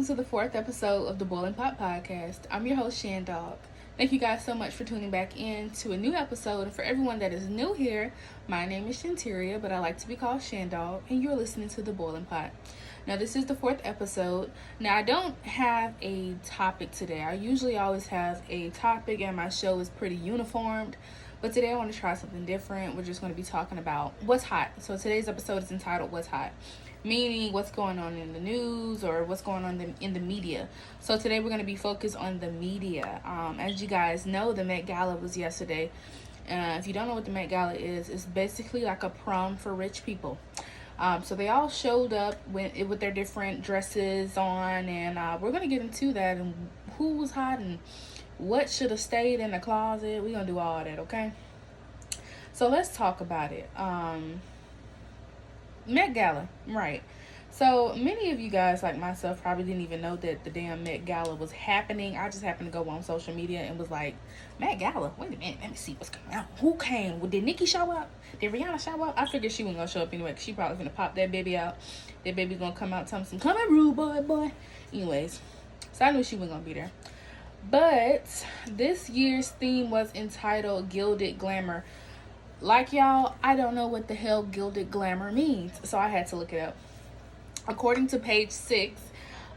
welcome to the fourth episode of the Boilin podcast. I'm your host, Shan Dawg. Thank you guys so much for tuning back in to a new episode. And for everyone that is new here, my name is Shanteria, but I like to be called Shan Dawg, and you're listening to the Boilin Pot. Now, this is the fourth episode. Now, I don't have a topic today. I usually always have a topic, and my show is pretty uniformed. But today I want to try something different. We're just going to be talking about what's hot. So today's episode is entitled What's Hot, meaning what's going on in the news or what's going on in the media. So today we're going to be focused on the media. As you guys know, the Met Gala was yesterday. If you don't know what the Met Gala is, it's basically like a prom for rich people. So they all showed up with their different dresses on, and we're going to get into that and who was hot and what should have stayed in the closet. We're going to do all that, okay? So let's talk about it. Met Gala, right. So many of you guys, like myself, probably didn't even know that the damn Met Gala was happening. I just happened to go on social media and was like, Met Gala? Wait a minute, let me see what's coming out. Who came? Did Nicki show up? Did Rihanna show up? I figured she wasn't going to show up anyway, because she probably going to pop that baby out. That baby's going to come out telling some, come and rude, boy. Anyways, so I knew she wasn't going to be there. But this year's theme was entitled Gilded Glamour. Like y'all, I don't know what the hell gilded glamour means, so I had to look it up. According to page 6,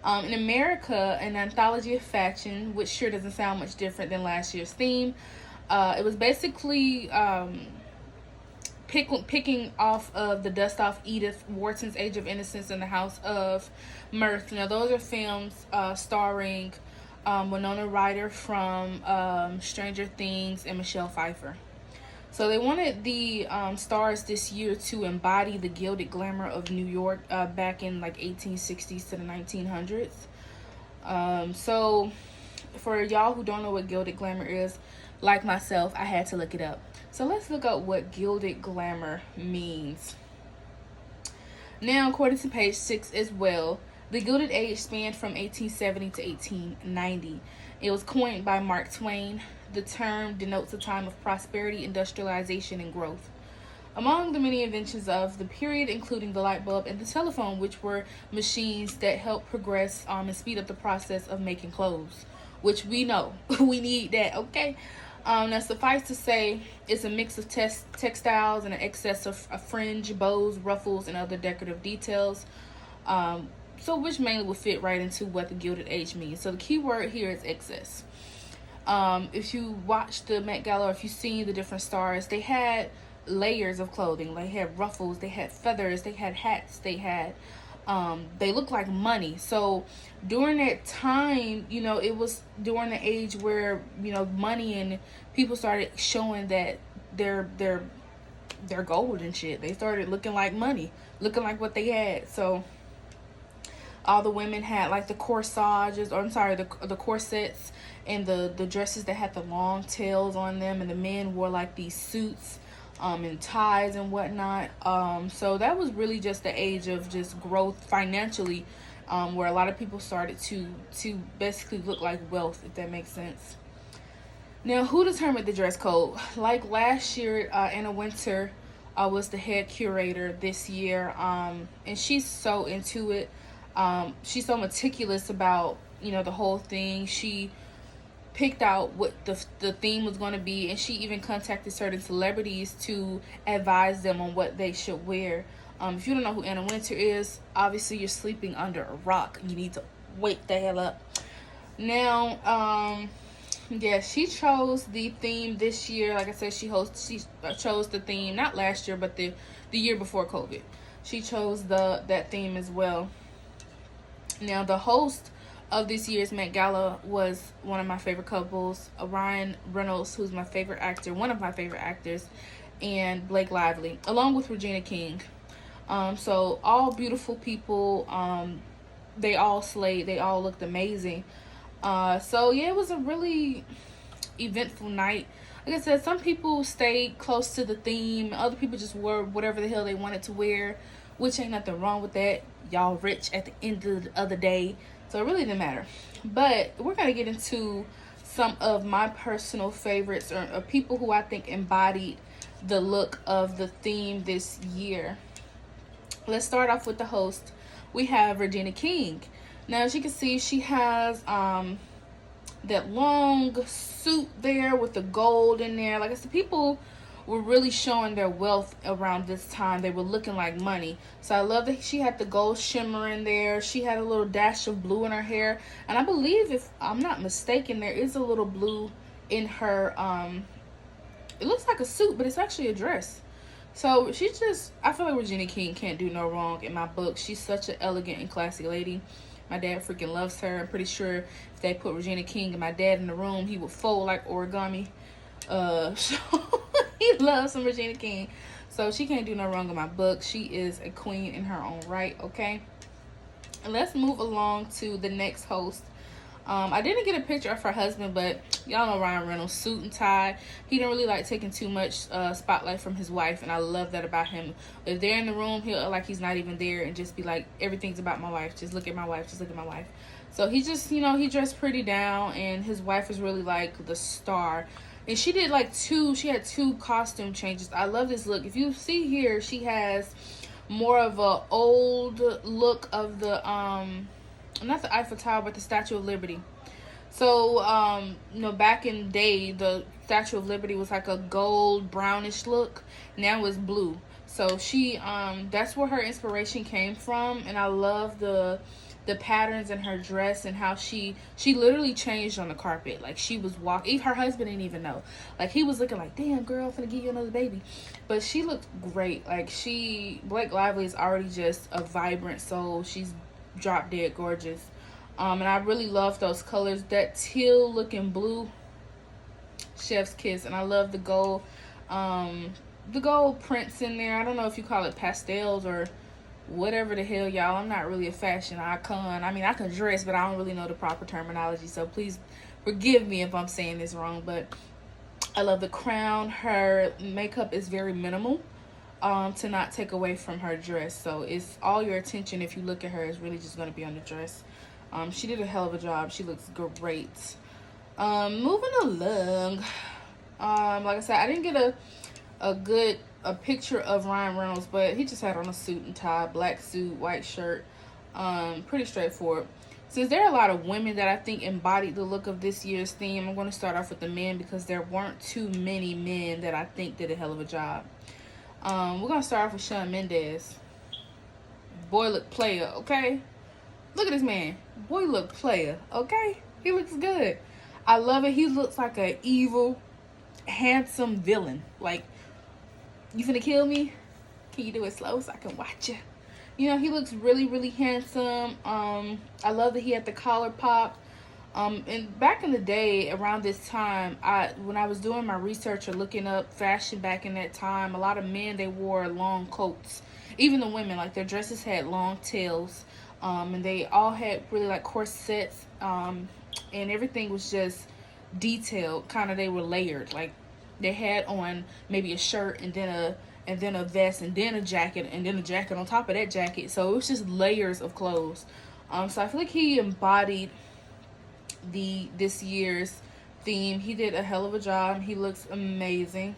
in America, an anthology of fashion, which sure doesn't sound much different than last year's theme, it was basically picking off of the dust off Edith Wharton's Age of Innocence and the House of Mirth. Now, those are films starring Winona Ryder from Stranger Things and Michelle Pfeiffer. So they wanted the stars this year to embody the gilded glamour of New York back in like 1860s to the 1900s. So for y'all who don't know what gilded glamour is, like myself, I had to look it up. So let's look up what gilded glamour means. Now, according to page 6 as well, the Gilded Age spanned from 1870 to 1890. It was coined by Mark Twain. The term denotes a time of prosperity, industrialization, and growth. Among the many inventions of the period, including the light bulb and the telephone, which were machines that helped progress and speed up the process of making clothes, which we know we need that, okay? Now, suffice to say, it's a mix of textiles and an excess of fringe, bows, ruffles, and other decorative details. So which mainly will fit right into what the Gilded Age means. So the key word here is excess. If you watch the Met Gala, or if you've seen the different stars, they had layers of clothing. They had ruffles, they had feathers, they had hats, they looked like money. So during that time, it was during the age where, money and people started showing that they're gold and shit. They started looking like money, looking like what they had. So all the women had like the corsages, the corsets and the dresses that had the long tails on them, and the men wore like these suits and ties and whatnot. So that was really just the age of just growth financially, where a lot of people started to basically look like wealth, if that makes sense. Now, who determined the dress code? Like last year, Anna Wintour was the head curator this year, and she's so into it. She's so meticulous about, the whole thing. She picked out what the theme was going to be, and she even contacted certain celebrities to advise them on what they should wear. If you don't know who Anna Wintour is, obviously you're sleeping under a rock. You need to wake the hell up. Now, she chose the theme this year. Like I said, she chose the theme, not last year, but the year before COVID. She chose that theme as well. Now, the host of this year's Met Gala was one of my favorite couples, Ryan Reynolds, who's one of my favorite actors, and Blake Lively, along with Regina King. So all beautiful people. They all slayed. They all looked amazing. It was a really eventful night. Like I said, some people stayed close to the theme. Other people just wore whatever the hell they wanted to wear, which ain't nothing wrong with that. Y'all rich at the end of the day, so it really didn't matter. But we're going to get into some of my personal favorites, or people who I think embodied the look of the theme this year. Let's start off with the host. We have Regina King. Now, as you can see, she has that long suit there with the gold in there. Like I said, people were really showing their wealth around this time. They were looking like money. So I love that she had the gold shimmer in there. She had a little dash of blue in her hair. And I believe, if I'm not mistaken, there is a little blue in her, it looks like a suit, but it's actually a dress. So she's just, I feel like Regina King can't do no wrong in my book. She's such an elegant and classy lady. My dad freaking loves her. I'm pretty sure if they put Regina King and my dad in the room, he would fold like origami. So he loves some Regina King. So she can't do no wrong in my book. She is a queen in her own right, okay? And let's move along to the next host. I didn't get a picture of her husband, but y'all know Ryan Reynolds, suit and tie. He didn't really like taking too much spotlight from his wife, and I love that about him. If they're in the room, he'll act like he's not even there and just be like, everything's about my wife. Just look at my wife. Just look at my wife. So he just, you know, he dressed pretty down, and his wife is really like the star. And she did like she had two costume changes. I love this look. If you see here, she has more of a old look of the not the Eiffel Tower, but the Statue of Liberty. So, you know, back in the day, the Statue of Liberty was like a gold brownish look. Now it's blue. So she, that's where her inspiration came from. And I love the patterns in her dress and how she literally changed on the carpet. Like, she was walking, her husband didn't even know. Like, he was looking like, damn, girl, I'm finna give you another baby. But she looked great. Like, Blake Lively is already just a vibrant soul. She's drop dead gorgeous. And I really love those colors. That teal looking blue, chef's kiss. And I love the gold prints in there. I don't know if you call it pastels or whatever the hell, y'all. I'm not really a fashion icon. I mean, I can dress, but I don't really know the proper terminology, so please forgive me if I'm saying this wrong. But I love the crown. Her makeup is very minimal, to not take away from her dress. So it's all your attention, if you look at her, is really just going to be on the dress. She did a hell of a job. She looks great. Moving along. Like I said, I didn't get a picture of Ryan Reynolds, but he just had on a suit and tie, black suit, white shirt. Pretty straightforward. Since there are a lot of women that I think embodied the look of this year's theme, I'm going to start off with the men because there weren't too many men that I think did a hell of a job. We're going to start off with Shawn Mendes. Boy look player, okay? Look at this man. Boy look player, okay? He looks good. I love it. He looks like an evil, handsome villain. Like, you finna kill me? Can you do it slow so I can watch you? You know, he looks really, really handsome. I love that he had the collar pop. And back in the day, around this time, when I was doing my research or looking up fashion back in that time, a lot of men, they wore long coats. Even the women, like, their dresses had long tails. And they all had really, like, corsets. And everything was just detailed. Kind of, they were layered. Like, they had on maybe a shirt and then a vest and then a jacket and then a jacket on top of that jacket. So it was just layers of clothes. So I feel like he embodied this year's theme. He did a hell of a job. He looks amazing.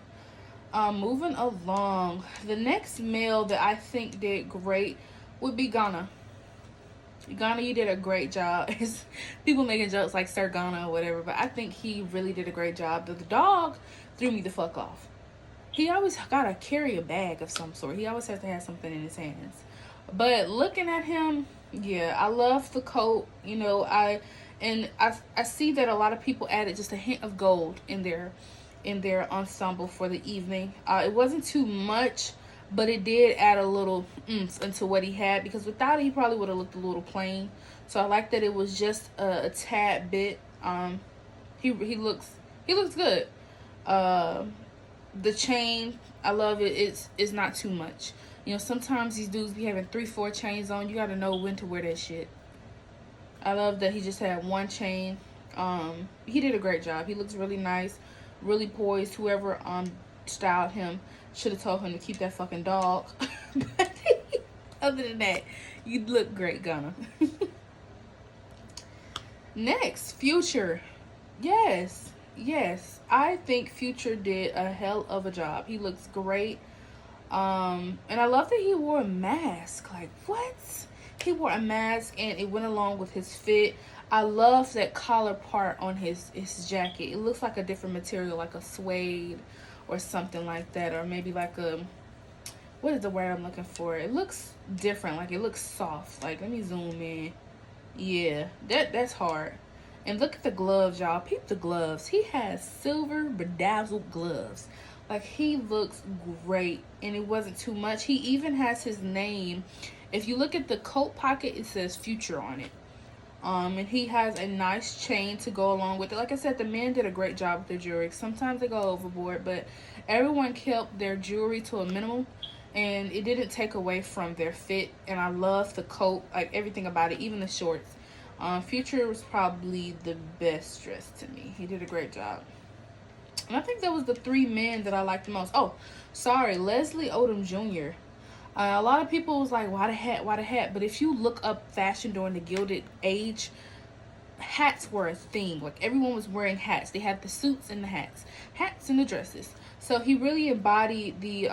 Moving along, the next male that I think did great would be Ghana. Ghana, you did a great job. People making jokes like Sir Ghana or whatever, but I think he really did a great job. The dog threw me the fuck off. He always gotta carry a bag of some sort. He always has to have something in his hands. But looking at him, yeah, I love the coat. You know, I see that a lot of people added just a hint of gold in their ensemble for the evening. It wasn't too much, but it did add a little oomph into what he had, because without it, he probably would have looked a little plain. So I like that it was just a tad bit. He looks good. The chain, I love it. It's not too much. You know, sometimes these dudes be having 3-4 chains on. You gotta know when to wear that shit. I love that he just had one chain. He did a great job. He looks really nice, really poised. Whoever styled him should have told him to keep that fucking dog. But other than that, you look great, Ghana. Next, Future. Yes, I think Future did a hell of a job. He looks great. And I love that he wore a mask. Like, what? he wore a mask and it went along with his fit. I love that collar part on his jacket. It looks like a different material, like a suede or something like that, or maybe like a, what is the word I'm looking for? It looks different, like it looks soft. Like, let me zoom in. Yeah, that's hard. And look at the gloves, y'all. Peep the gloves. He has silver bedazzled gloves. Like, he looks great, and it wasn't too much. He even has his name. If you look at the coat pocket, it says Future on it. And he has a nice chain to go along with it. Like I said, the men did a great job with their jewelry. Sometimes they go overboard, but everyone kept their jewelry to a minimum, and it didn't take away from their fit. And I love the coat, like everything about it, even the shorts. Future was probably the best dressed to me. He did a great job. And I think that was the 3 men that I liked the most. Oh, sorry, Leslie Odom Jr. A lot of people was like, why the hat, why the hat? But if you look up fashion during the Gilded Age, hats were a theme. Like, everyone was wearing hats. They had the suits and the hats. Hats and the dresses. So he really embodied the,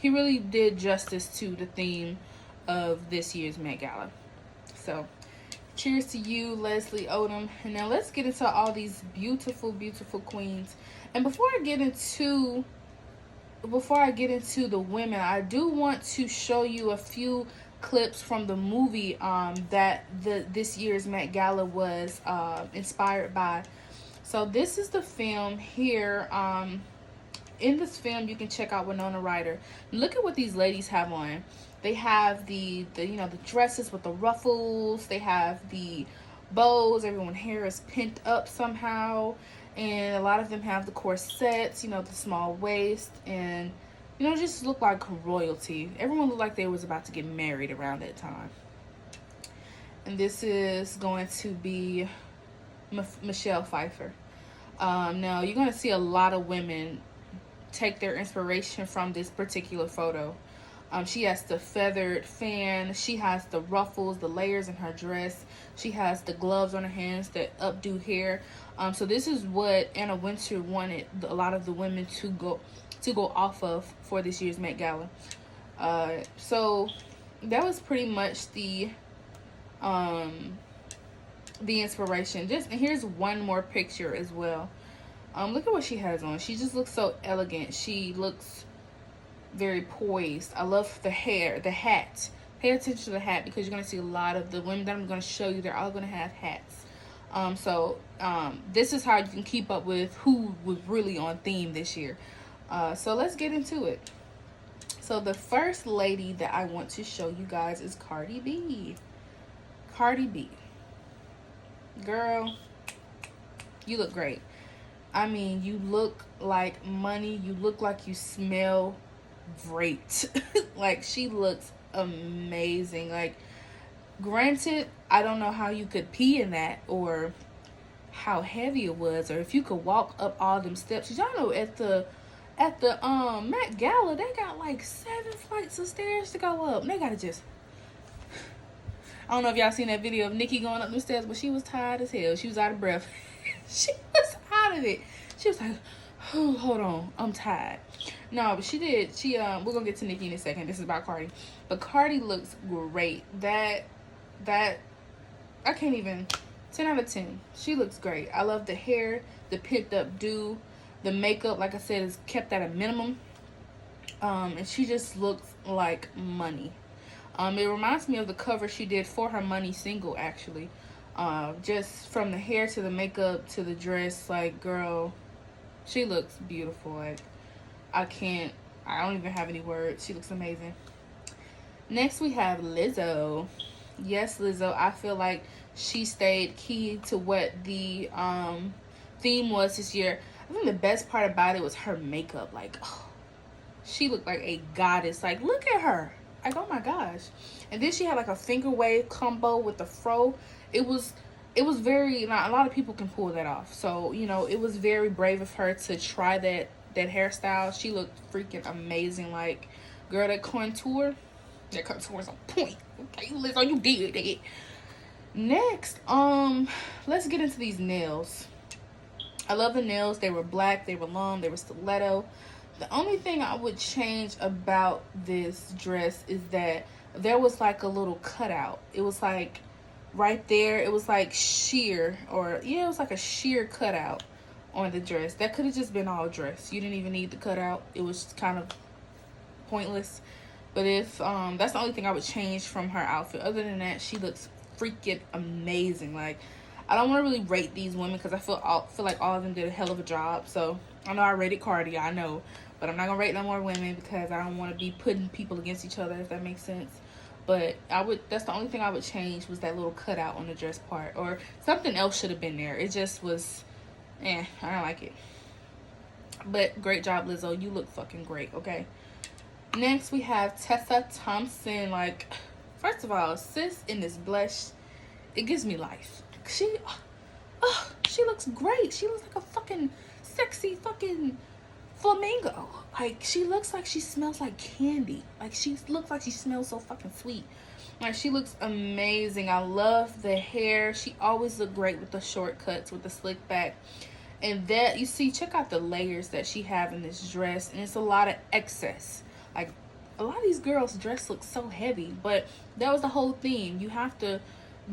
he really did justice to the theme of this year's Met Gala. So, cheers to you, Leslie Odom. And now let's get into all these beautiful, beautiful queens. And before I get into the women, I do want to show you a few clips from the movie that this year's Met Gala was inspired by. So this is the film here. In this film, you can check out Winona Ryder. Look at what these ladies have on. They have the you know, the dresses with the ruffles. They have the bows. Everyone's hair is pent up somehow. And a lot of them have the corsets, you know, the small waist, and, you know, just look like royalty. Everyone looked like they was about to get married around that time. And this is going to be Michelle Pfeiffer. Now, you're going to see a lot of women take their inspiration from this particular photo. She has the feathered fan. She has the ruffles, the layers in her dress. She has the gloves on her hands, that updo hair. So this is what Anna Wintour wanted a lot of the women to go off of for this year's Met Gala. So that was pretty much the inspiration. And here's one more picture as well. Look at what she has on. She just looks so elegant. She looks very poised. I love the hair, the hat. Pay attention to the hat, because you're going to see a lot of the women that I'm going to show you. They're all going to have hats. This is how you can keep up with who was really on theme this year. So let's get into it. So the first lady that I want to show you guys is Cardi B. Cardi B. Girl, you look great. I mean, you look like money. You look like you smell great. Like, she looks amazing. Like, granted, I don't know how you could pee in that, or how heavy it was, or if you could walk up all them steps. Y'all know at the Met Gala, they got like 7 flights of stairs to go up. They gotta just, I don't know if y'all seen that video of Nikki going up the stairs, but she was tired as hell. She was out of breath. She was out of it. She was like, oh, hold on, I'm tired. No, but she did. We're gonna get to Nikki in a second. This is about Cardi. But Cardi looks great. That I can't even, 10 out of 10. She looks great. I love the hair, the pent up do, the makeup, like I said, is kept at a minimum. And she just looks like money. It reminds me of the cover she did for her Money single, actually. Just from the hair to the makeup to the dress, like, girl, she looks beautiful. Like, I don't even have any words. She looks amazing. Next, we have Lizzo. Yes, Lizzo. I feel like she stayed key to what the theme was this year. I think the best part about it was her makeup. Like, oh, she looked like a goddess. Like, look at her. Like, oh my gosh. And then she had like a finger wave combo with the fro. It was very, not a lot of people can pull that off. So, you know, it was very brave of her to try that hairstyle. She looked freaking amazing. Like, girl, that contour is on point. Okay, Lizzo, you did it. Next, let's get into these nails. I love the nails. They were black, they were long, they were stiletto. The only thing I would change about this dress is that there was like a little cutout. It was like right there. It was like sheer, or yeah, it was like a sheer cutout on the dress. That could have just been all dress. You didn't even need the cutout. It was kind of pointless. But if that's the only thing I would change from her outfit. Other than that, she looks freaking amazing. Like, I don't want to really rate these women because I feel like all of them did a hell of a job. So I know I rated Cardi, I know, but I'm not gonna rate no more women because I don't want to be putting people against each other, if that makes sense. But that's the only thing I would change, was that little cutout on the dress part, or something else should have been there. It just was, I don't like it. But great job, Lizzo. You look fucking great. Okay. Next we have Tessa Thompson. Like, first of all, sis in this blush, it gives me life. She looks great. She looks like a fucking sexy fucking flamingo. Like, she looks like she smells like candy. Like, she looks like she smells so fucking sweet. Like, she looks amazing. I love the hair. She always looked great with the short cuts, with the slick back. And that, you see, check out the layers that she have in this dress. And it's a lot of excess. Like, a lot of these girls' dress looks so heavy. But that was the whole theme. You have to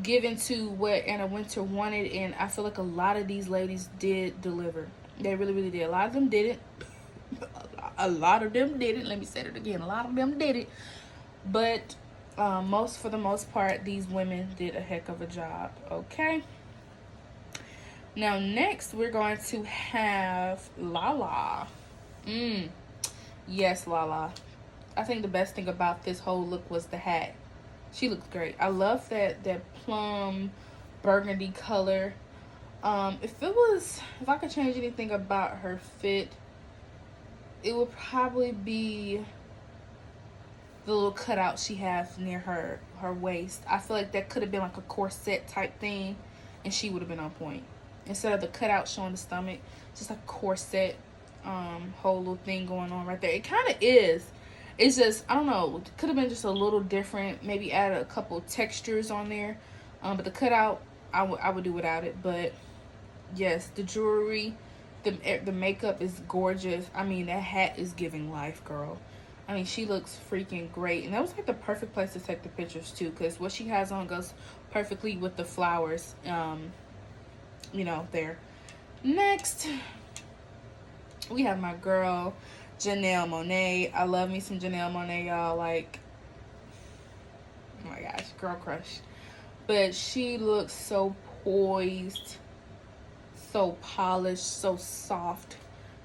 give into what Anna Wintour wanted. And I feel like a lot of these ladies did deliver. They really, really did. A lot of them didn't. A lot of them didn't. Let me say it again. A lot of them did it. But for the most part, these women did a heck of a job. Okay. Now, next, we're going to have Lala. Yes, Lala. I think the best thing about this whole look was the hat. She looked great. I love that plum burgundy color. If I could change anything about her fit, it would probably be the little cutout she has near her waist. I feel like that could have been like a corset type thing, and she would have been on point. Instead of the cutout showing the stomach, just like a corset whole little thing going on right there. It kind of is. It's just, I don't know, it could have been just a little different. Maybe add a couple textures on there. But the cutout, I would do without it. But yes, the jewelry, the makeup is gorgeous. I mean, that hat is giving life, girl. I mean, she looks freaking great. And that was like the perfect place to take the pictures too, because what she has on goes perfectly with the flowers, you know, there. Next, we have my girl, Janelle Monáe. I love me some Janelle Monáe, y'all. Like, oh my gosh, girl crush. But she looks so poised, so polished, so soft.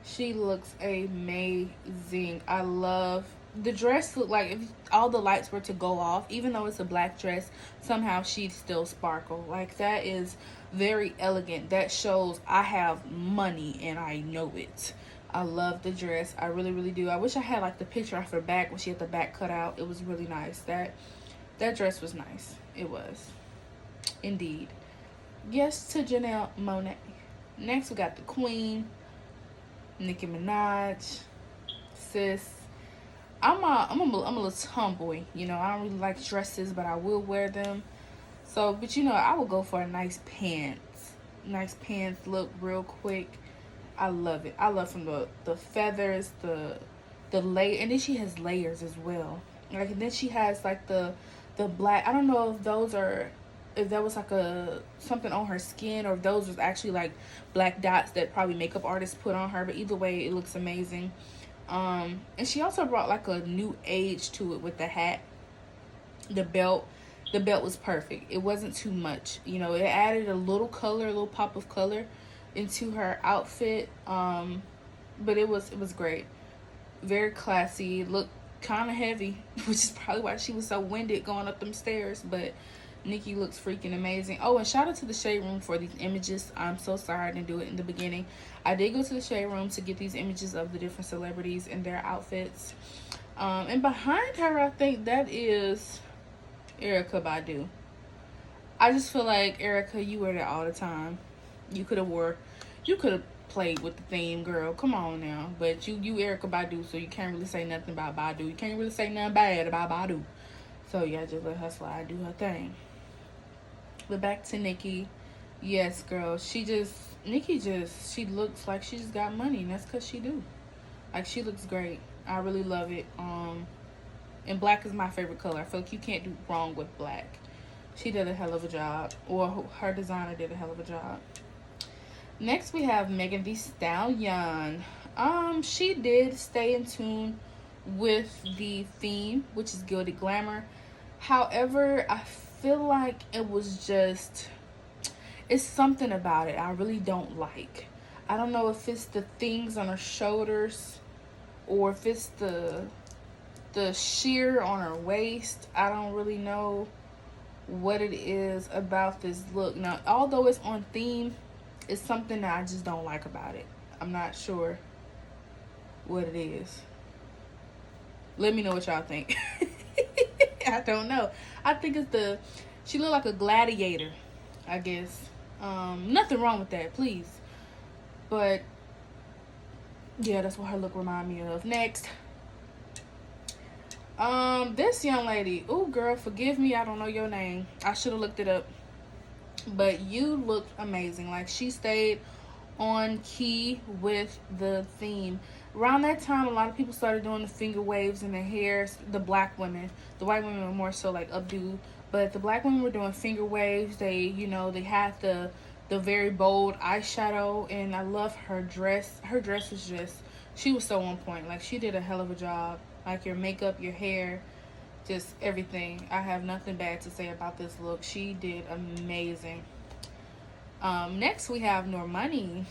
She looks amazing. I love the dress. Look like if all the lights were to go off, even though it's a black dress, somehow she'd still sparkle. Like, that is very elegant. That shows I have money and I know it. I love the dress. I really, really do. I wish I had like the picture off her back when she had the back cut out. It was really nice. That dress was nice. It was. Indeed. Yes to Janelle Monáe. Next we got the queen, Nicki Minaj. Sis, I'm a little tomboy, you know. I don't really like dresses, but I will wear them. So, but you know, I will go for a nice pants look real quick. I love it. I love from the feathers, the layer, and then she has layers as well. Like, and then she has like the black. I don't know if that was like something on her skin, or if those was actually like black dots that probably makeup artists put on her. But either way, it looks amazing. And she also brought like a new age to it with the hat. The belt was perfect. It wasn't too much, you know. It added a little color, a little pop of color into her outfit. But it was great. Very classy. It looked kind of heavy, which is probably why she was so winded going up them stairs. But Nicki looks freaking amazing. Oh, and shout out to the Shade Room for these images. I'm so sorry I didn't do it in the beginning. I did go to the Shade Room to get these images of the different celebrities and their outfits. And behind her, I think that is Erykah Badu. I just feel like, Erykah, you wear that all the time. You could have played with the theme, girl. Come on now. But you Erykah Badu, so you can't really say nothing about Badu. You can't really say nothing bad about Badu. So yeah, just let her slide, do her thing. But back to Nicki. Yes, girl. Nicki she looks like she just got money, and that's because she do. Like, she looks great. I really love it. And black is my favorite color. I feel like you can't do wrong with black. She did a hell of a job. Or her designer did a hell of a job. Next we have Megan Thee Stallion. She did stay in tune with the theme, which is Gilded Glamour. However, I feel like it was just, it's something about it I really don't like. I don't know if it's the things on her shoulders or if it's the sheer on her waist. I don't really know what it is about this look. Now, although it's on theme, it's something that I just don't like about it. I'm not sure what it is. Let me know what y'all think. I don't know. I think it's she looked like a gladiator, I guess. Nothing wrong with that, please. But yeah, that's what her look remind me of. Next. This young lady. Oh, girl, forgive me. I don't know your name. I should have looked it up. But you looked amazing. Like, she stayed on key with the theme. Around that time, a lot of people started doing the finger waves in their hair. The black women. The white women were more so like updo. But the black women were doing finger waves. They, you know, they had the very bold eyeshadow. And I love her dress. Her dress was just, she was so on point. Like, she did a hell of a job. Like, your makeup, your hair, just everything. I have nothing bad to say about this look. She did amazing. Next we have Normani.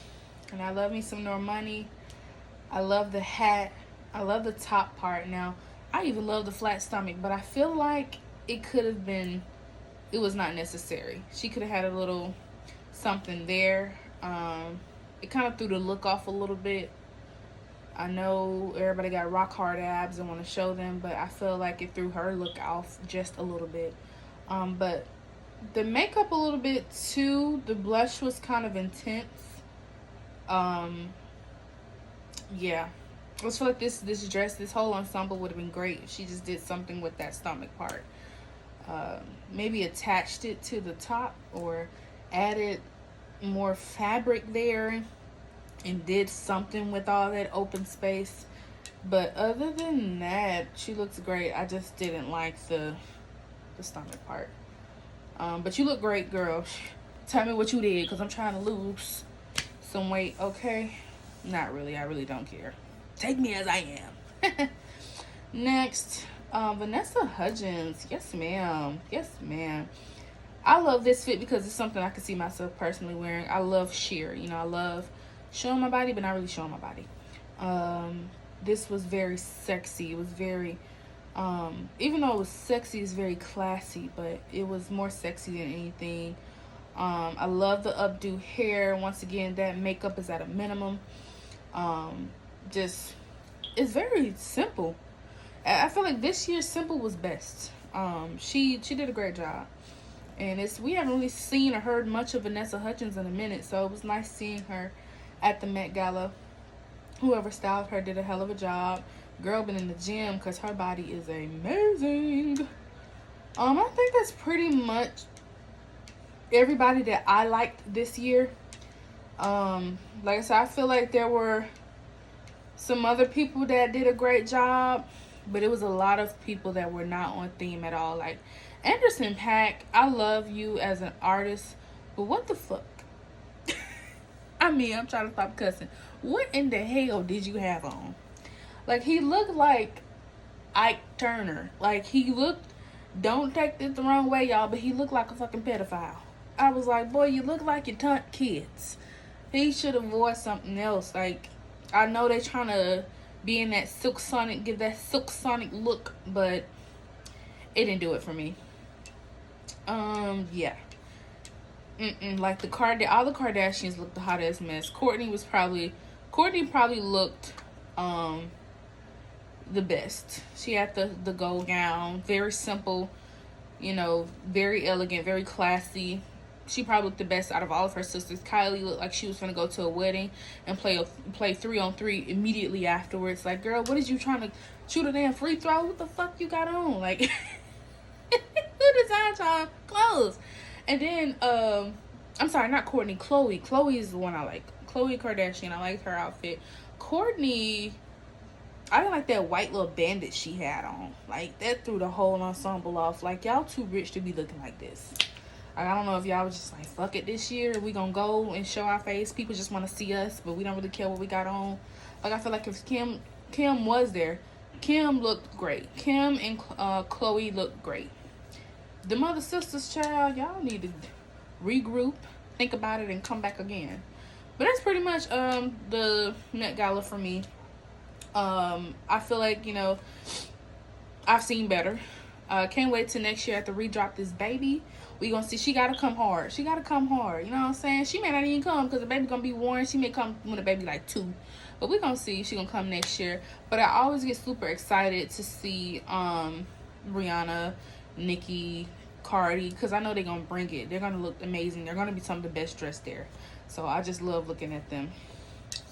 And I love me some Normani. I love the hat. I love the top part. Now, I even love the flat stomach, but I feel like it could have been, it was not necessary. She could have had a little something there. It kind of threw the look off a little bit. I know everybody got rock hard abs and want to show them, but I feel like it threw her look off just a little bit. But the makeup a little bit too. The blush was kind of intense. Yeah. I just feel like this dress, this whole ensemble would have been great if she just did something with that stomach part. Maybe attached it to the top or added more fabric there and did something with all that open space. But other than that, she looks great. I just didn't like the stomach part. But you look great, girl. Tell me what you did, because I'm trying to lose some weight, okay? Not really. I really don't care. Take me as I am. Next, Vanessa Hudgens. Yes, ma'am. Yes, ma'am. I love this fit because it's something I could see myself personally wearing. I love sheer. You know, I love showing my body, but not really showing my body. This was very sexy. It was very, even though it was sexy, it's very classy, but it was more sexy than anything. I love the updo hair. Once again, that makeup is at a minimum. Just, it's very simple. I feel like this year's simple was best. She did a great job. And we haven't really seen or heard much of Vanessa Hudgens in a minute, so it was nice seeing her at the Met Gala. Whoever styled her did a hell of a job. Girl been in the gym because her body is amazing. I think that's pretty much everybody that I liked this year. Like I said, I feel like there were some other people that did a great job, but it was a lot of people that were not on theme at all. Like Anderson .Paak, I love you as an artist, but what the fuck? I mean, I'm trying to stop cussing. What in the hell did you have on? Like, he looked like Ike Turner. Like, he looked, don't take this the wrong way, y'all, but he looked like a fucking pedophile. I was like, boy, you look like you taunt kids. He should have wore something else. Like, I know they're trying to be in that Silk Sonic, give that Silk Sonic look, but it didn't do it for me. Yeah. Like all the Kardashians looked the hottest mess. Kourtney probably looked the best. She had the gold gown, very simple, you know, very elegant, very classy. She probably looked the best out of all of her sisters. Kylie looked like she was gonna go to a wedding and play 3-on-3 immediately afterwards. Like, girl, what is you trying to shoot a damn free throw? What the fuck you got on? Like, who designed y'all clothes? And then, I'm sorry, not Kourtney, Khloe. Khloe is the one I like. Khloe Kardashian, I liked her outfit. Kourtney, I didn't like that white little bandit she had on. Like, that threw the whole ensemble off. Like, y'all too rich to be looking like this. Like, I don't know if y'all was just like, fuck it, this year we gonna go and show our face. People just want to see us, but we don't really care what we got on. Like, I feel like if Kim was there, Kim looked great. Kim and Chloe looked great. The mother sisters, child, y'all need to regroup, think about it, and come back again. But that's pretty much the Met Gala for me. I feel like, you know, I've seen better. Can't wait till next year after redrop this baby. We gonna see. She gotta come hard. She gotta come hard. You know what I'm saying? She may not even come because the baby gonna be born. She may come when the baby like 2. But we gonna see. She gonna come next year. But I always get super excited to see Rihanna, Nicki, Cardi, because I know they're gonna bring it. They're gonna look amazing. They're gonna be some of the best dressed there. So I just love looking at them.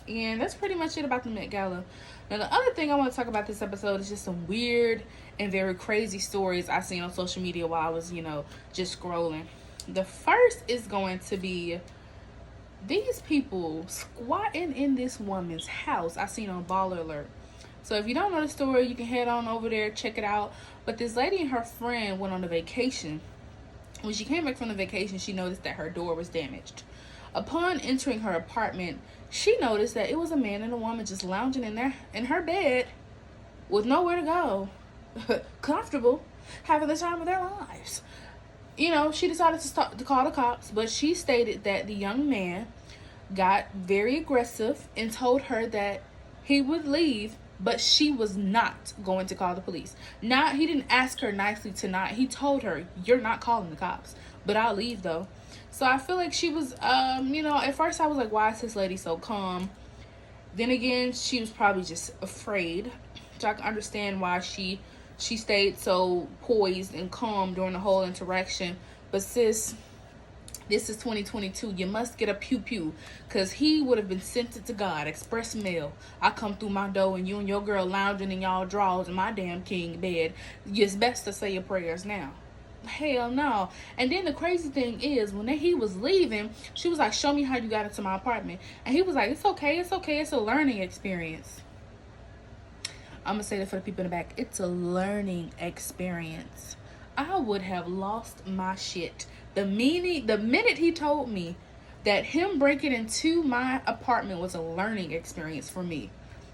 And that's pretty much it about the Met Gala. Now, the other thing I want to talk about this episode is just some weird and very crazy stories I seen on social media while I was, you know, just scrolling. The first is going to be these people squatting in this woman's house I seen on Baller Alert. So if you don't know the story, you can head on over there, check it out. But this lady and her friend went on a vacation. When she came back from the vacation, she noticed that her door was damaged. Upon entering her apartment, she noticed that it was a man and a woman just lounging in her bed with nowhere to go, comfortable, having the time of their lives. You know, she decided to call the cops, but she stated that the young man got very aggressive and told her that he would leave, but she was not going to call the police. He didn't ask her nicely to not. He told her, you're not calling the cops, but I'll leave though. So I feel like she was, you know, at first I was like, why is this lady so calm? Then again, she was probably just afraid. So I can understand why she stayed so poised and calm during the whole interaction. But sis, this is 2022. You must get a pew-pew, because he would have been sent it to God, express mail. I come through my door and you and your girl lounging in y'all drawers in my damn king bed. It's best to say your prayers now. Hell no. And then the crazy thing is, when he was leaving, she was like, show me how you got into my apartment. And he was like, it's okay, it's a learning experience. I'm gonna say that for the people in the back. It's a learning experience. I would have lost my shit the minute he told me that him breaking into my apartment was a learning experience for me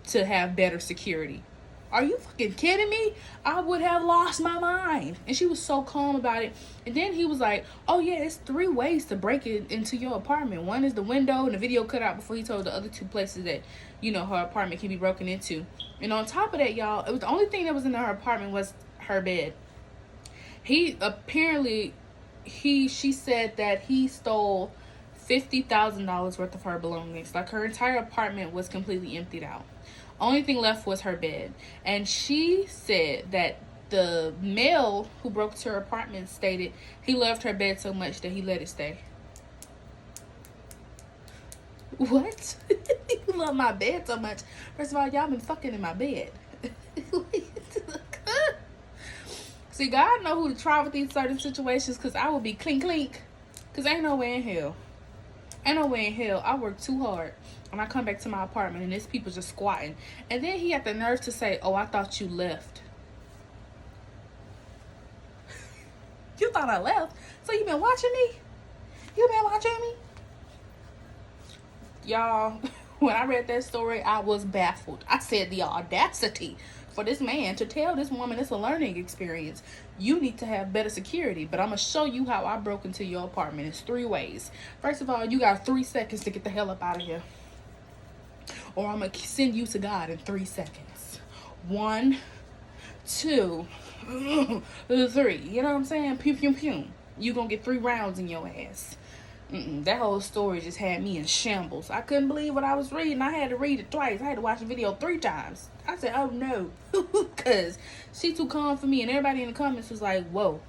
to have better security. Are you fucking kidding me? I would have lost my mind. And she was so calm about it. And then he was like, oh yeah, it's 3 ways to break it into your apartment. One is the window, and the video cut out before he told the other 2 places that, you know, her apartment can be broken into. And on top of that, y'all, it was the only thing that was in her apartment was her bed. She said that he stole $50,000 worth of her belongings. Like, her entire apartment was completely emptied out. Only thing left was her bed. And she said that the male who broke into her apartment stated he loved her bed so much that he let it stay. What? You love my bed so much? First of all, y'all been fucking in my bed. See, God know who to try with these certain situations, because I will be clink clink. Because ain't no way in hell. Ain't no way in hell. I work too hard. And I come back to my apartment and there's people just squatting. And then he had the nerve to say, oh, I thought you left. You thought I left? So you been watching me? You been watching me? Y'all, when I read that story, I was baffled. I said, the audacity for this man to tell this woman it's a learning experience. You need to have better security, but I'm going to show you how I broke into your apartment. It's 3 ways. First of all, you got 3 seconds to get the hell up out of here, or I'm going to send you to God in 3 seconds. 1, 2, 3. You know what I'm saying? Pew, pew, pew. You going to get 3 rounds in your ass. That whole story just had me in shambles. I couldn't believe what I was reading. I had to read it twice. I had to watch the video 3 times. I said, oh no. Because she too calm for me. And everybody in the comments was like, whoa,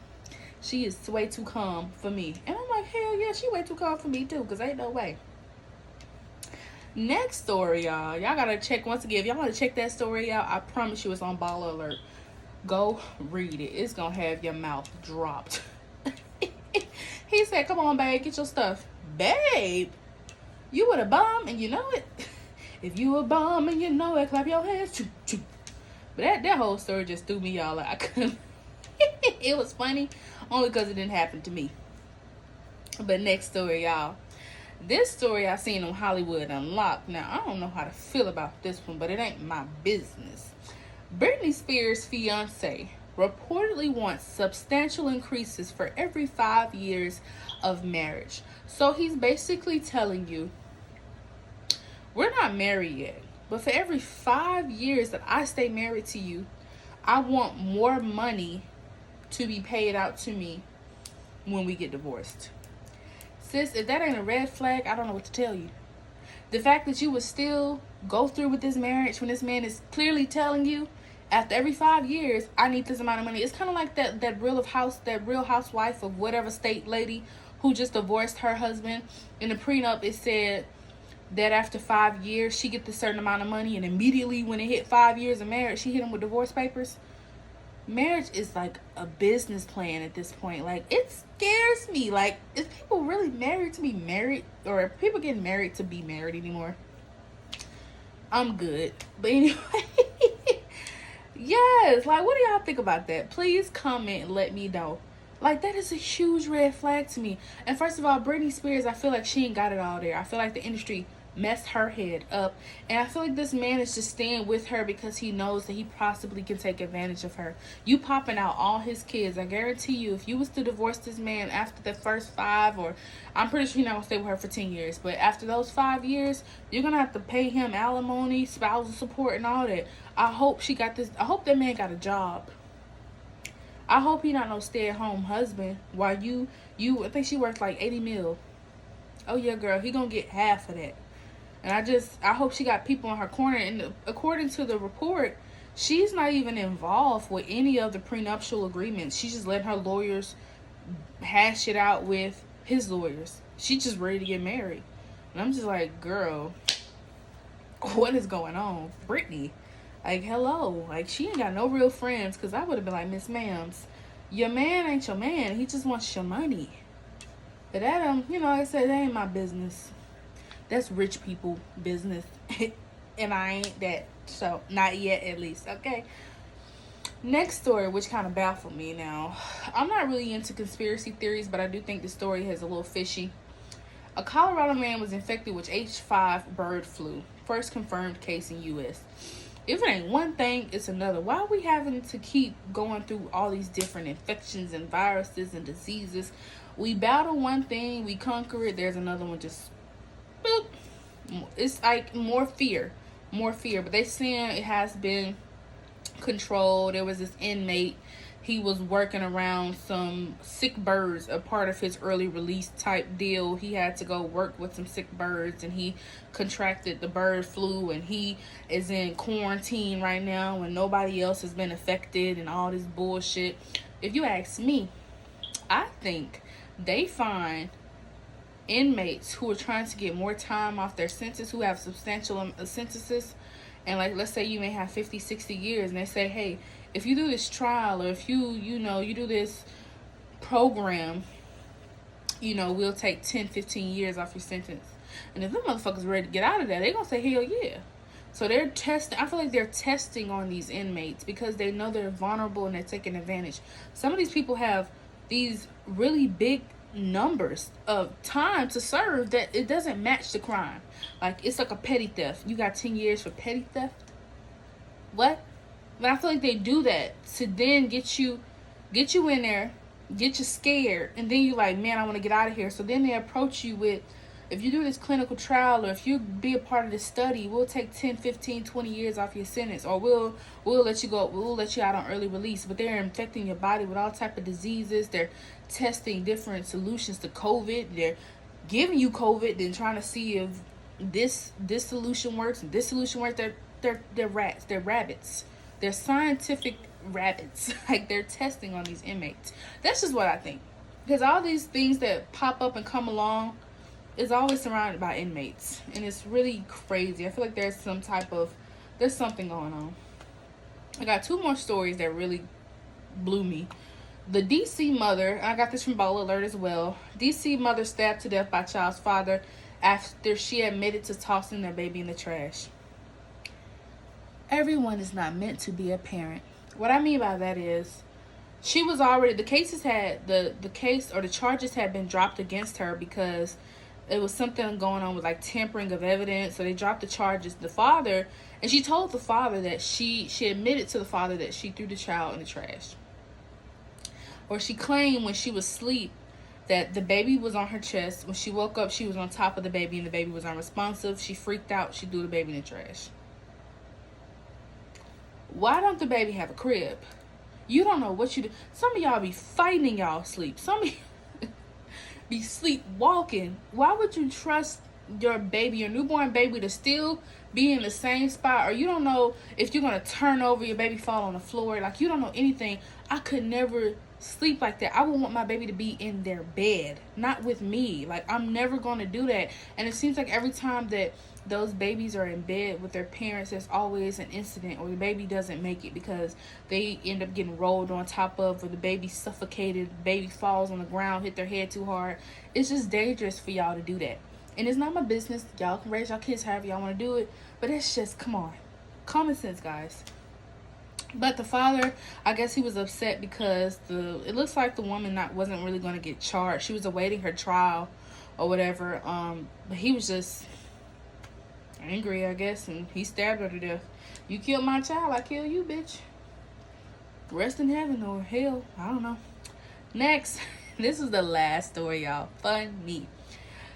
she is way too calm for me. And I'm like, hell yeah, she way too calm for me too. Because ain't no way. Next story, y'all. Y'all got to check once again. If y'all want to check that story out, I promise you it's on Baller Alert. Go read it. It's going to have your mouth dropped. He said, come on, babe, get your stuff. Babe, you were a bum and you know it. If you a bum and you know it, clap your hands. Choo, choo, But that whole story just threw me all out. I couldn't. It was funny only because it didn't happen to me. But next story, y'all. This story I seen on Hollywood Unlocked. Now, I don't know how to feel about this one, but it ain't my business. Britney Spears' fiance reportedly wants substantial increases for every 5 years of marriage. So he's basically telling you, we're not married yet, but for every 5 years that I stay married to you, I want more money to be paid out to me when we get divorced. Sis, if that ain't a red flag, I don't know what to tell you. The fact that you would still go through with this marriage when this man is clearly telling you, after every 5 years, I need this amount of money. It's kind of like that real housewife of whatever state lady who just divorced her husband. In the prenup, it said that after 5 years, she get a certain amount of money, and immediately when it hit 5 years of marriage, she hit him with divorce papers. Marriage is like a business plan at this point. Like, it scares me. Like, is people really married to be married, or are people getting married to be married anymore? I'm good. But anyway, yes, like, what do y'all think about that? Please comment and let me know. Like, that is a huge red flag to me. And first of all, Britney Spears, I feel like she ain't got it all there. I feel like the industry messed her head up, and I feel like this man is just staying with her because he knows that he possibly can take advantage of her. You popping out all his kids. I guarantee you, if you was to divorce this man after the first 5, or I'm pretty sure you're not gonna stay with her for 10 years, but after those 5 years, you're gonna have to pay him alimony, spousal support, and all that. I hope she got this. I hope that man got a job. I hope he not no stay-at-home husband while you I think she worked like 80 mil. Oh yeah, girl, he gonna get half of that. And I hope she got people in her corner. And according to the report, she's not even involved with any of the prenuptial agreements. She just let her lawyers hash it out with his lawyers. She's just ready to get married. And I'm just like, girl, what is going on? Britney, like, hello. Like, she ain't got no real friends, because I would have been like, Miss Ma'ams, your man ain't your man. He just wants your money. But that, like I said, that ain't my business. That's rich people business. And I ain't that. So, not yet, at least. Okay. Next story, which kind of baffled me now. I'm not really into conspiracy theories, but I do think the story is a little fishy. A Colorado man was infected with H5 bird flu. First confirmed case in U.S. If it ain't one thing, it's another. Why are we having to keep going through all these different infections and viruses and diseases? We battle one thing, we conquer it, there's another one just... boop. It's like more fear. But they saying it has been controlled. There was this inmate, he was working around some sick birds, a part of his early release type deal. He had to go work with some sick birds, and he contracted the bird flu, and he is in quarantine right now, and nobody else has been affected, and all this bullshit. If you ask me, I think they find inmates who are trying to get more time off their sentence, who have substantial sentences, and like, let's say you may have 50, 60 years, and they say, hey, if you do this trial, or if you do this program, we'll take 10, 15 years off your sentence. And if them motherfuckers ready to get out of there, they're gonna say, hell yeah. So they're testing. I feel like they're testing on these inmates because they know they're vulnerable and they're taking advantage. Some of these people have these really big numbers of time to serve that it doesn't match the crime. Like, it's like a petty theft. You got 10 years for petty theft? What? But I feel like they do that to then get you in there, get you scared, and then you like, man, I want to get out of here. So then they approach you with, if you do this clinical trial, or if you be a part of this study, we'll take 10, 15, 20 years off your sentence, or we'll let you go, we'll let you out on early release. But they're infecting your body with all type of diseases. They're testing different solutions to COVID. They're giving you COVID, then trying to see if this solution works and this solution works. They're rats. They're rabbits. They're scientific rabbits. Like, they're testing on these inmates. That's just what I think. Because all these things that pop up and come along is always surrounded by inmates. And it's really crazy. I feel like there's something going on. I got 2 more stories that really blew me. The DC mother, I got this from Boilin Alert as well. DC mother stabbed to death by child's father after she admitted to tossing their baby in the trash. everyone is not meant to be a parent. What I mean by that is, she was already, the cases had the case or the charges had been dropped against her because it was something going on with like tampering of evidence. So they dropped the charges. The father, and she told the father that she admitted to the father that she threw the child in the trash. Or she claimed when she was asleep that the baby was on her chest. When she woke up, she was on top of the baby and the baby was unresponsive. She freaked out. She threw the baby in the trash. Why don't the baby have a crib? You don't know what you do. Some of y'all be fighting in y'all sleep. Some of you be sleepwalking. Why would you trust your baby, your newborn baby, to still be in the same spot? Or you don't know if you're going to turn over, your baby fall on the floor. Like, you don't know anything. I could never sleep like that. I would want my baby to be in their bed, not with me. Like, I'm never going to do that. And it seems like every time that those babies are in bed with their parents, there's always an incident, or the baby doesn't make it because they end up getting rolled on top of, or the baby suffocated, the baby falls on the ground, hit their head too hard. It's just dangerous for y'all to do that. And it's not my business. Y'all can raise y'all kids however y'all want to do it, but it's just, come on, common sense, guys. But the father, I guess he was upset because it looks like the woman wasn't really going to get charged. She was awaiting her trial or whatever. But he was just angry, I guess, and he stabbed her to death. You killed my child, I kill you, bitch. Rest in heaven or hell, I don't know. Next, this is the last story, y'all. Funny.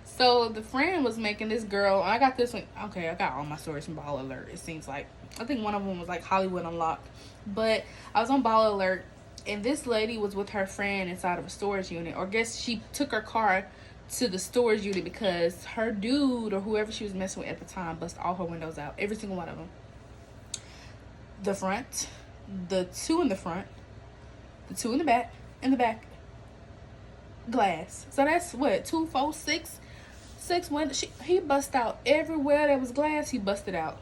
So the friend was making this girl. I got this one. Okay, I got all my stories from Ball Alert. It seems like, I think one of them was like Hollywood Unlocked, but I was on Ball Alert, and this lady was with her friend inside of a storage unit. Or I guess she took her car to the storage unit because her dude or whoever she was messing with at the time busted all her windows out, every single one of them. The front, the two in the front, the two in the back, and the back glass. So that's what, 2, 4, 6 windows. He busted out everywhere there was glass. He busted out.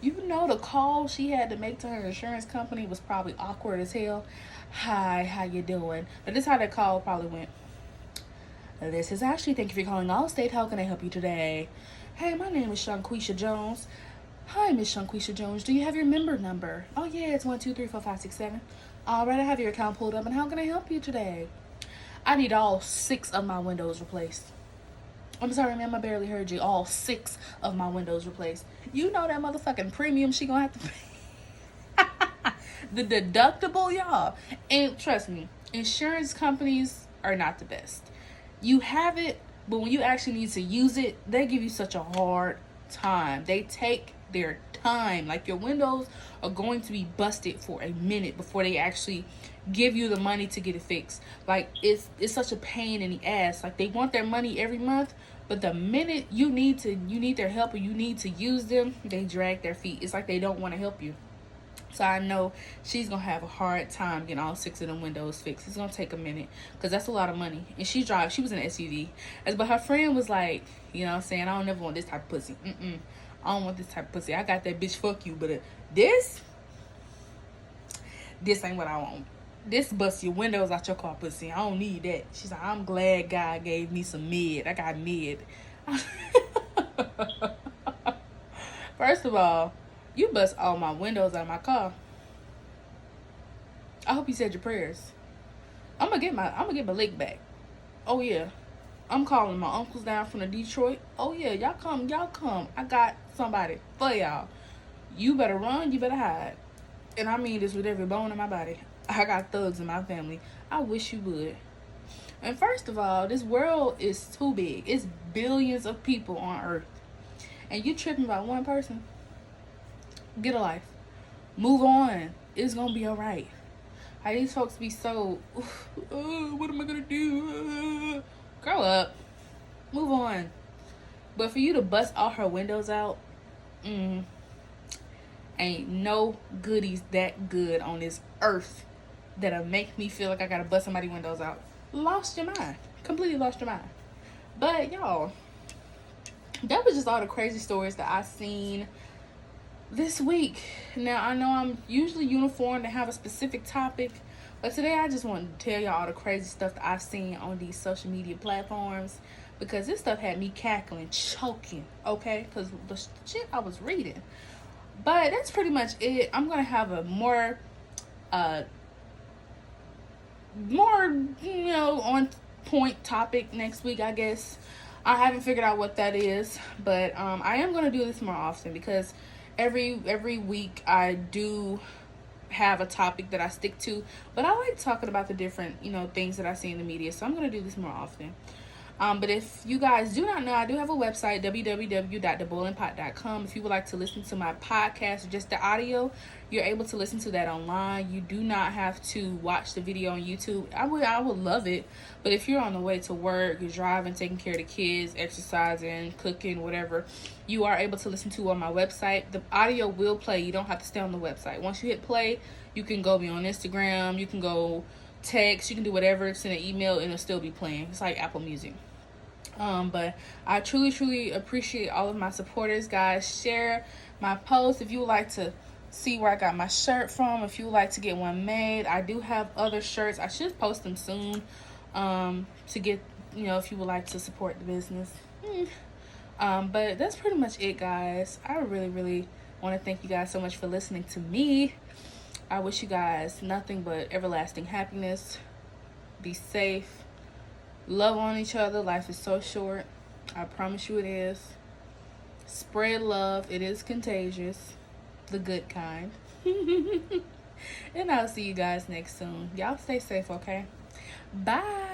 You know, the call she had to make to her insurance company was probably awkward as hell. Hi, how you doing? But this is how that call probably went. This is Ashley. Thank you for calling Allstate. How can I help you today? Hey, my name is Shanquisha Jones. Hi, Miss Shanquisha Jones. Do you have your member number? Oh, yeah, it's 1, 2, 3, 4, 5, 6, 7. All right, I have your account pulled up, and how can I help you today? I need all 6 of my windows replaced. I'm sorry, ma'am, I barely heard you. All 6 of my windows replaced. You know that motherfucking premium she gonna have to pay. The deductible, y'all. And trust me, insurance companies are not the best. You have it, but when you actually need to use it, they give you such a hard time. They take their time. Like, your windows are going to be busted for a minute before they actually give you the money to get it fixed. Like, it's such a pain in the ass. Like, they want their money every month, but the minute you need their help or you need to use them, they drag their feet. It's like they don't want to help you. So I know she's going to have a hard time getting all 6 of them windows fixed. It's going to take a minute because that's a lot of money. And she was in an SUV. But her friend was like, you know what I'm saying, I don't never want this type of pussy. I don't want this type of pussy. I got that bitch, fuck you. But this ain't what I want. This bust your windows out your car pussy. I don't need that. She's like, I'm glad God gave me some mid. I got mid. First of all, you bust all my windows out of my car. I hope you said your prayers. I'm gonna get my lick back. Oh yeah. I'm calling my uncles down from the Detroit. Oh yeah, y'all come. I got somebody for y'all. You better run, you better hide. And I mean this with every bone in my body. I got thugs in my family. I wish you would. And first of all, this world is too big. It's billions of people on earth. And you tripping about one person? Get a life. Move on. It's gonna be alright. How these folks be so, what am I gonna do? Grow up. Move on. But for you to bust all her windows out, ain't no goodies that good on this earth that'll make me feel like I gotta bust somebody's windows out. Lost your mind. Completely lost your mind. But y'all, that was just all the crazy stories that I seen this week. Now, I know I'm usually uniform to have a specific topic, but today I just wanted to tell y'all all the crazy stuff that I've seen on these social media platforms, because this stuff had me cackling, choking, okay? Because the shit I was reading. But that's pretty much it. I'm gonna have a more on point topic next week, I guess. I haven't figured out what that is, but I am gonna do this more often because every week I do have a topic that I stick to, but I like talking about the different things that I see in the media, so I'm gonna do this more often. But if you guys do not know, I do have a website, www.theboilinpot.com. If you would like to listen to my podcast, just the audio, you're able to listen to that online. You do not have to watch the video on YouTube. I would love it. But if you're on the way to work, you're driving, taking care of the kids, exercising, cooking, whatever, you are able to listen to on my website. The audio will play. You don't have to stay on the website. Once you hit play, you can go be on Instagram. You can go text. You can do whatever. Send an email and it'll still be playing. It's like Apple Music. But I truly appreciate all of my supporters, guys. Share my post if you would like to see where I got my shirt from. If you would like to get one made, I do have other shirts. I should post them soon to get, if you would like to support the business. But that's pretty much it, guys. I really want to thank you guys so much for listening to me. I wish you guys nothing but everlasting happiness. Be safe. Love on each other. Life is so short. I promise you it is. Spread love. It is contagious. The good kind. And I'll see you guys next soon. Y'all stay safe, okay? Bye.